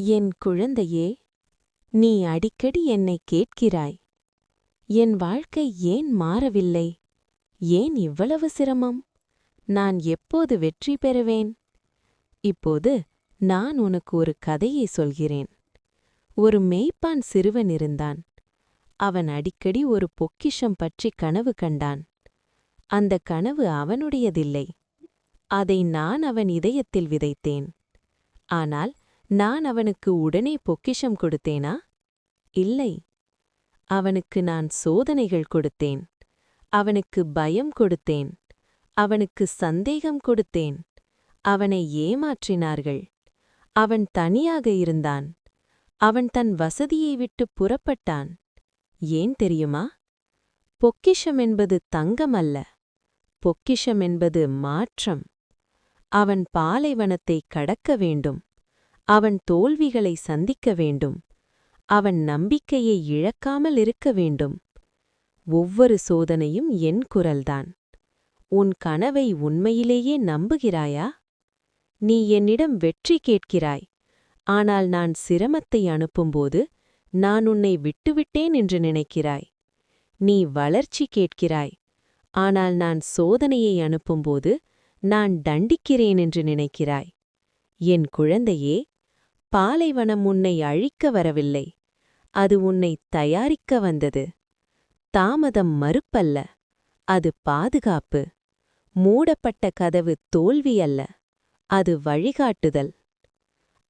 என் குழந்தையே, நீ அடிக்கடி என்னைக் கேட்கிறாய், என் வாழ்க்கை ஏன் மாறவில்லை? ஏன் இவ்வளவு சிரமம்? நான் எப்போது வெற்றி பெறுவேன்? இப்போது நான் உனக்கு ஒரு கதையை சொல்கிறேன். ஒரு மேய்ப்பான் சிறுவன் இருந்தான். அவன் அடிக்கடி ஒரு பொக்கிஷம் பற்றி கனவு கண்டான். அந்த கனவு அவனுடையதில்லை. அதை நான் அவன் இதயத்தில் விதைத்தேன். ஆனால் நான் அவனுக்கு உடனே பொக்கிஷம் கொடுத்தேனா? இல்லை. அவனுக்கு நான் சோதனைகள் கொடுத்தேன். அவனுக்கு பயம் கொடுத்தேன். அவனுக்கு சந்தேகம் கொடுத்தேன். அவனை ஏமாற்றினார்கள். அவன் தனியாக இருந்தான். அவன் தன் வசதியை விட்டு புறப்பட்டான். ஏன் தெரியுமா? பொக்கிஷம் என்பது தங்கம் அல்ல. பொக்கிஷம் என்பது மாற்றம். அவன் பாலைவனத்தை கடக்க வேண்டும். அவன் தோல்விகளை சந்திக்க வேண்டும். அவன் நம்பிக்கையை இழக்காமல் இருக்க வேண்டும். ஒவ்வொரு சோதனையும் என் குரல்தான். உன் கனவை உண்மையிலேயே நம்புகிறாயா? நீ என்னிடம் வெற்றி கேட்கிறாய். ஆனால் நான் சிரமத்தை அனுப்பும்போது நான் உன்னை விட்டுவிட்டேன் என்று நினைக்கிறாய். நீ வளர்ச்சி கேட்கிறாய். ஆனால் நான் சோதனையை அனுப்பும்போது நான் தண்டிக்கிறேன் என்று நினைக்கிறாய். என் குழந்தையே, பாலைவனம் உன்னை அழிக்க வரவில்லை. அது உன்னை தயாரிக்க வந்தது. தாமதம் மறுப்பல்ல, அது பாதுகாப்பு. மூடப்பட்ட கதவு தோல்வி அல்ல, அது வழிகாட்டுதல்.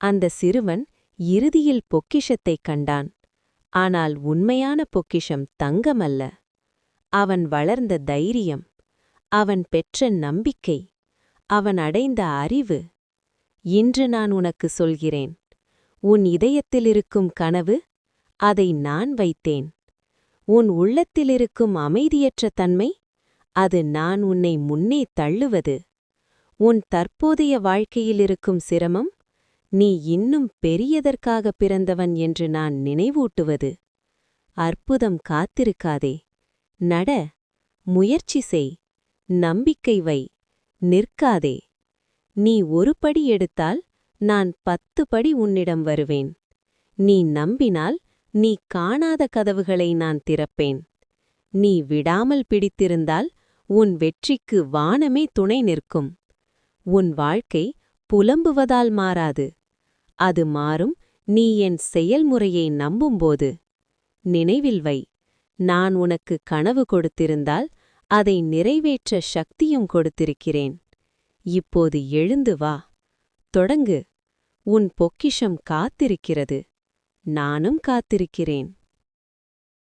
அந்த சிறுவன் இறுதியில் பொக்கிஷத்தைக் கண்டான். ஆனால் உண்மையான பொக்கிஷம் தங்கமல்ல. அவன் வளர்ந்த தைரியம், அவன் பெற்ற நம்பிக்கை, அவன் அடைந்த அறிவு. இன்று நான் உனக்கு சொல்கிறேன், உன் இதயத்திலிருக்கும் கனவு, அதை நான் வைத்தேன். உன் உள்ளத்திலிருக்கும் அமைதியற்ற தன்மை, அது நான் உன்னை முன்னே தள்ளுவது. உன் தற்போதைய வாழ்க்கையிலிருக்கும் சிரமம், நீ இன்னும் பெரியதற்காக பிறந்தவன் என்று நான் நினைவூட்டுவது. அற்புதம் காத்திருக்காதே. நட, முயற்சி செய், நம்பிக்கை வை, நிற்காதே. நீ ஒரு படி எடுத்தால் நான் 10 படி உன்னிடம் வருவேன். நீ நம்பினால் நீ காணாத கதவுகளை நான் திறப்பேன். நீ விடாமல் பிடித்திருந்தால் உன் வெற்றிக்கு வானமே துணை நிற்கும். உன் வாழ்க்கை புலம்புவதால் மாறாது. அது மாறும் நீ என் செயல்முறையை நம்பும்போது. நினைவில் வை, நான் உனக்கு கனவு கொடுத்திருந்தால் அதை நிறைவேற்ற சக்தியும் கொடுத்திருக்கிறேன். இப்போது எழுந்து வா, தொடங்கு. உன் பொக்கிஷம் காத்திருக்கிறது. நானும் காத்திருக்கிறேன்.